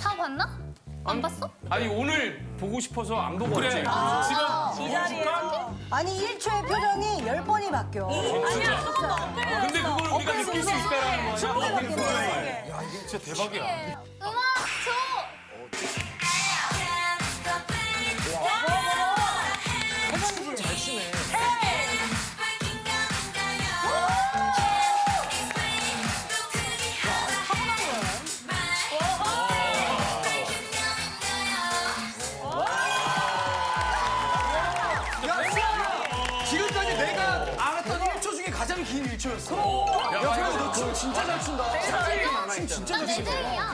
다 봤나? 안 봤어? 아니 오늘 보고 싶어서 안 보고 그래. 왔지. 지금 이 자리에서. 아니, 1초의 표정이 10번이 바뀌어. 진짜. 근데 그걸 우리가 느낄 수 있다라는 거야. 충분히 바뀌는 거야. 야 이게 진짜 대박이야. 음악 줘. 잘 치네. 지금까지 내가 알았던 1초 중에 가장 긴 1초였어. 야, 너춤 진짜 잘 춘다. 춤 진짜 잘 춘다. 야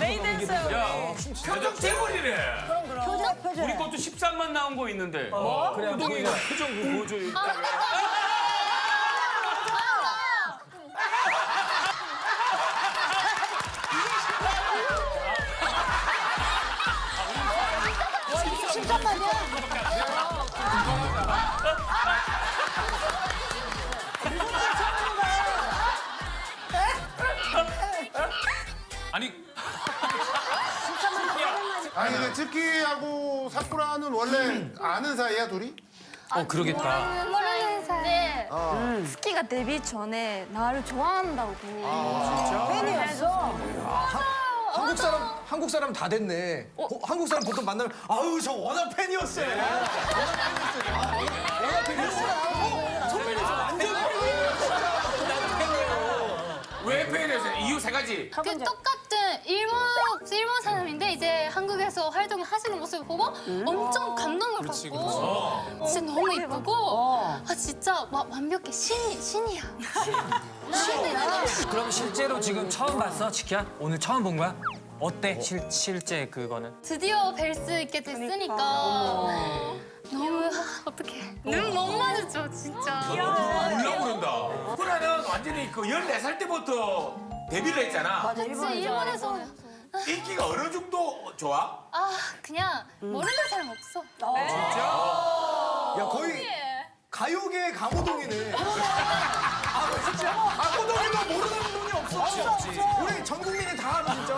표정 재벌이래. 표정. 우리 것도 13만 나온 거 있는데. 호동이가 표정 그거 보여줘. 아니 아니 근데 쯔끼하고 사쿠라는 원래 아는 사이야 둘이? 그러겠다. 모르는 사이. 스키가 데뷔 전에 나를 좋아한다고. 팬이었어. 한국 사람 다 됐네. 한국 사람 보통 만나면 아유 저 워낙 팬이었어요. 워낙 팬이었어요. 선배님 저 완전 팬이에요. 왜 팬이야? 해주세요. 이유 3가지. 그 똑같은 일본 사람인데 이제 한국에서 활동을 하시는 모습을 보고 엄청 감동을 받고 진짜 너무 이쁘고 아 진짜 완벽해 신이야. 신이야. 그럼 실제로 지금 처음 봤어, 지키야? 오늘 처음 본 거야? 어때? 실제 그거는? 드디어 뵐 수 있게 됐으니까 너무 어떡해. 눈 너무 마주쳐 진짜. 울렁거린다. 쿠라는 완전히 그 14살 때부터 데뷔를 했잖아. 그치 일본에서 인기가 어느 정도 좋아? 아 그냥 모르는 사람 없어. 야 거의 가요계의 강호동이네. 아 진짜 강호동이도 모르는 분이 없어. 우리 전 국민이 다 아는 진짜.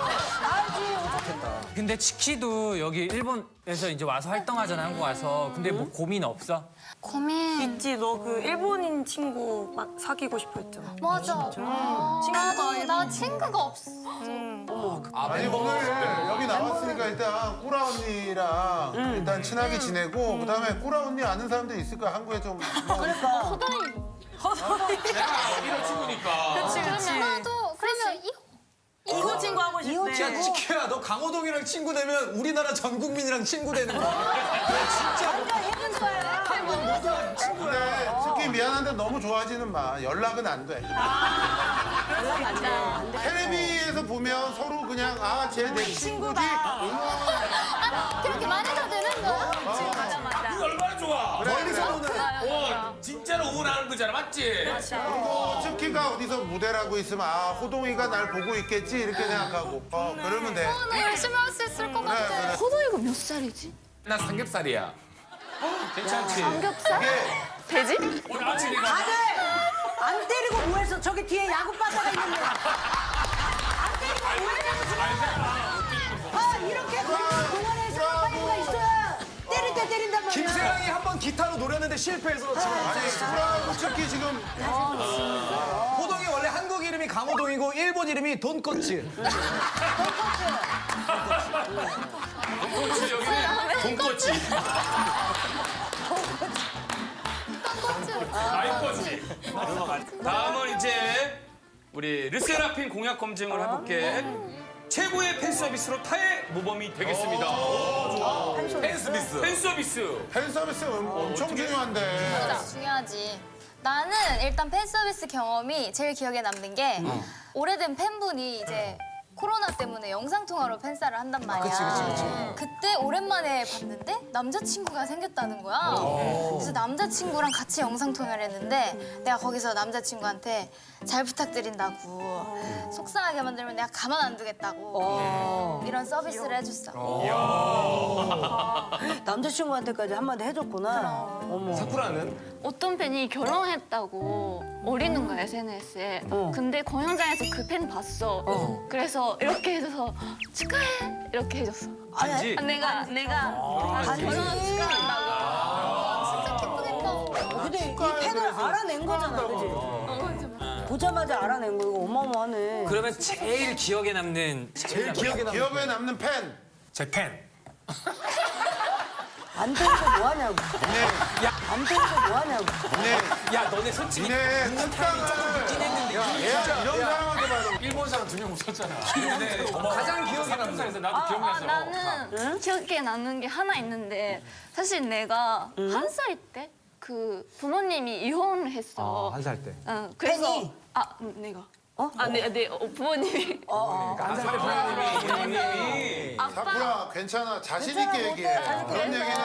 근데 치키도 여기 일본에서 이제 와서 활동하잖아, 한국 와서. 근데 뭐 고민 없어? 고민 있지. 너 그 일본인 친구 막 사귀고 싶어 했잖아. 맞아. 나도 나 친구가 없어. 아니 오늘 여기 나왔으니까 일단 꾸라 언니랑 일단 친하게 지내고 그다음에 꾸라 언니 아는 사람들 있을 거야 한국에 좀. 허다이. 내가 이런 친구니까. 그치. 나도 그러면 이호 친구 하고 싶대. 야 치키야 너 강호동이랑 친구 되면 우리나라 전 국민이랑 친구 되는 거야. 진짜 완전 해준 거야. 한국 모두 친구야. 근데 특히 미안한데 너무 좋아하지는 마. 연락은 안 돼. 연락이 안 돼. 텔레비에서 보면 서로 그냥 아 쟤 내 친구지. 그렇게 말해도 되는 거야? 이거 얼마나 좋아. 멀리서 보는. 진짜로 응원하는 거잖아, 맞지? 그리고 츠키가 어디서 무대를 하고 있으면 아 호동이가 날 보고 있겠지 이렇게 생각하고 그러면 돼. 나 열심히 할 수 있을 것 같아. 그래. 허다이가 몇 살이지? 나 삼겹살이야. 괜찮지? 삼겹살? 돼지? 오늘 아침에 내가 다들 안 때리고 뭐 했어? 저기 뒤에 야구바다가 있는데. 안 때리고 뭐 했냐고. 아 이렇게 공원에서 야구바가 있어야 때릴 때 때린단 말이야. 김세랑이 한 번 기타로 노렸는데 실패해서 지금. 아니 꾸라하고 츠키 지금 호동이 원래 한국 이름이 강호동이고 일본 이름이 돈코츠. 돈꼬치 여기는 돈꼬치. 마이꼬치. 다음은 이제 우리 르세라핌 공약 검증을 해볼게. 최고의 팬 서비스로 타의 모범이 되겠습니다. 팬 서비스. 팬 서비스. 팬 서비스 엄청 중요한데. 맞아, 중요하지. 나는 일단 팬 서비스 경험이 제일 기억에 남는 게 오래된 팬분이 이제 코로나 때문에 영상 통화로 팬싸를 한단 말이야. 그때 오랜만에 봤는데 남자친구가 생겼다는 거야. 그래서 남자친구랑 같이 영상 통화를 했는데 내가 거기서 남자친구한테 잘 부탁드린다고 속상하게 만들면 내가 가만 안 두겠다고 이런 서비스를 해줬어. 남자친구한테까지 한마디 해줬구나. 어머. 사쿠라는? 어떤 팬이 결혼했다고 올리는 거야 SNS에. 근데 공연장에서 그 팬 봤어. 그래서 이렇게 해줘서 축하해 이렇게 해줬어. 반지? 내가 결혼 축하한다고. 진짜 기쁘겠다. 근데 이 팬을 알아낸 거잖아, 그지? 보자마자 알아낸 거 이거 어마어마하네. 그러면 제일 기억에 남는 기억에 남는 팬. 제 팬. 안 되는 거 뭐하냐고. 안 되는 거 뭐하냐고. 야, 너네 솔직히 니네 습관이 조금 있긴 했는데. 이런 사람한테 봐도 일본 사람 2명 웃었잖아. 가장 기억에 남는. 삼겹살에서 나도 기억나서. 나는 기억에 남는 게 하나 있는데 사실 내가 한 살 때 그 부모님이 이혼을 했어. 한 살 때. 응, 그래서 내가. 네, 부모님이. 한살 때 부모님이. 사쿠라 괜찮아 자신 있게 얘기해. 그런 얘기는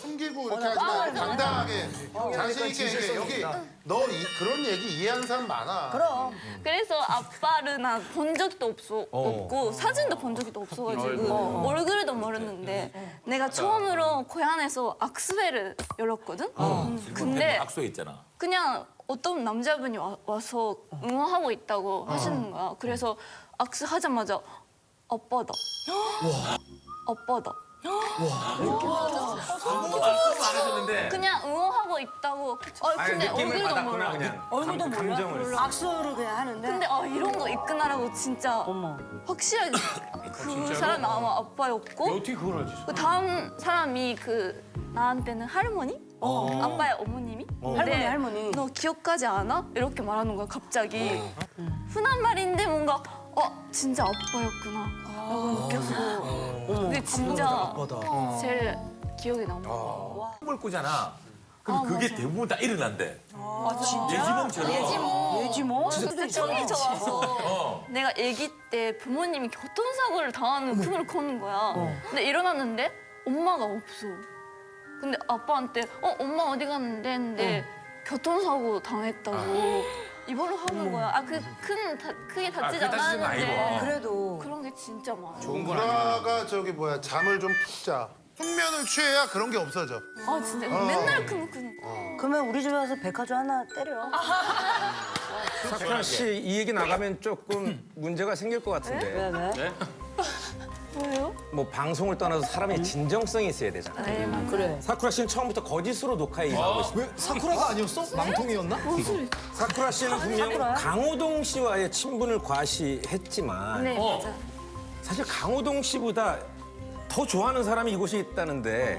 숨기고 이렇게 하지 말고 당당하게 자신 있게 얘기해. 여기 너 그런 얘기 이해하는 사람 많아. 그럼. 그래서 아빠를 나 본 적도 없고 사진도 본 적도 없어가지고 얼굴도 모르는데 내가 처음으로 고향에서 악수회를 열었거든. 근데 악수에 있잖아. 그냥 어떤 남자분이 와서 응원하고 있다고 하시는 거야. 그래서 악수하자마자 아빠다. 아빠다. 아무 말씀 안 해줬는데. 그냥 응원하고 있다고. 근데 얼굴도 몰라. 얼굴도 몰라? 악수를 그냥 하는데. 근데 이런 거 있구나라고 진짜 확실하게 그 사람 아마 아빠였고 어떻게 그걸 알지? 그 다음 사람이 나한테는 할머니? 아빠의 어머님이. 할머니, 할머니. 너 기억하지 않아? 이렇게 말하는 거야 갑자기. 흔한 말인데 뭔가 진짜 아빠였구나 라고 느꼈어. 근데 진짜 제일 기억에 남아. 꿈을 꾸잖아. 그럼 그게 대부분 다 일어난대. 진짜? 예지몽처럼. 예지몽? 진짜 처음에 좋아서 내가 아기 때 부모님이 교통사고를 당하는 꿈을 꾸는 거야. 근데 일어났는데 엄마가 없어. 근데 아빠한테 엄마 어디 갔는데 했는데 교통사고 당했다고 입원을 하는 거야. 크게 다치지 않았는데 그래도 그런 게 진짜 많아. 불화가 잠을 좀 푹 자. 숙면을 취해야 그런 게 없어져. 진짜 맨날 꿈을 꾸는. 그러면 우리 집에 와서 백화점 하나 때려. 사쿠라 씨 이 얘기 나가면 조금 문제가 생길 것 같은데. 왜? 뭐예요? 뭐 방송을 떠나서 사람이 진정성이 있어야 되잖아. 그래. 사쿠라 씨는 처음부터 거짓으로 녹화에 임하고 있어. 왜 사쿠라가 아니었어? 망통이었나? 사쿠라 씨는 분명 사쿠라야? 강호동 씨와의 친분을 과시했지만 네 맞아. 사실 강호동 씨보다 더 좋아하는 사람이 이곳에 있다는데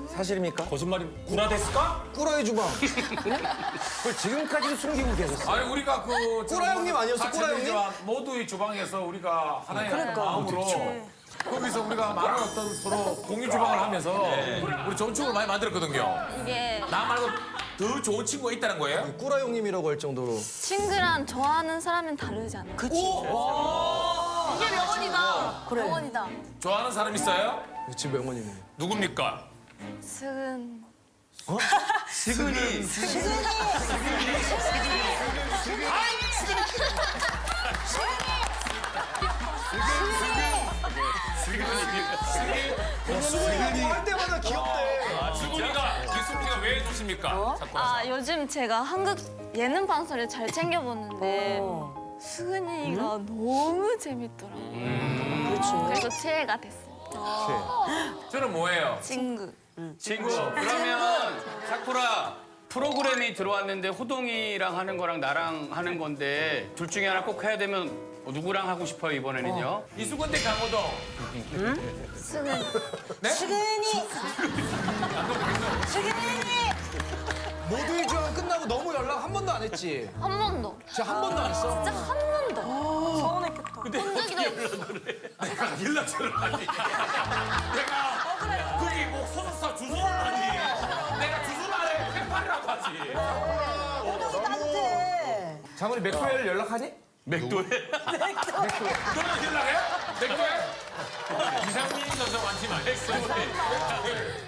사실입니까? 거짓말이 구라됐을까? 꾸라의 주방. 그걸 지금까지도 숨기고 계셨어요. 아니 우리가 그 꾸라 형님 아니었어, 꾸라 형님? 모두의 주방에서 우리가 하나의 그러니까. 마음으로 거기서 우리가 많은 어떤 서로 공유 주방을 하면서 우리 좋은 추억을 많이 만들었거든요. 이게 나 말고 더 좋은 친구가 있다는 거예요? 꾸라 형님이라고 할 정도로. 친구랑 좋아하는 사람은 다르지 않아. 그치. 이게 명언이다. 그래. 명언이다. 좋아하는 사람 있어요? 그치 명언이네. 누굽니까? 승은 할 때마다 귀엽대. 기순이가 왜 해주십니까? 요즘 제가 한국 예능 방송을 잘 챙겨보는데 수근이가 너무 재밌더라고. 그래서 최애가 됐어요. 저는 뭐예요? 친구. 친구. 그러면 사쿠라 프로그램이 들어왔는데 호동이랑 하는 거랑 나랑 하는 건데 둘 중에 하나 꼭 해야 되면 누구랑 하고 싶어요 이번에는요? 이수근 대 강호동. 수근. 수근이. 모두의 주방 끝나고 너무 연락 한 번도 안 했지. 한 번도. 진짜 한 번도 안 했어. 진짜 한 번도. 서운했겠다. 근데 어떻게 내가 연락처를 하니? 내가 거기 뭐 소속사 주소를 하니? 내가 주소를 안 해. 펜팔이라고 하지. 호동이 따뜻해. 장훈이 맥도웰 연락하니? 맥도에? 너랑 연락해? 맥도에? 이상민 선수 많지만 맥도에.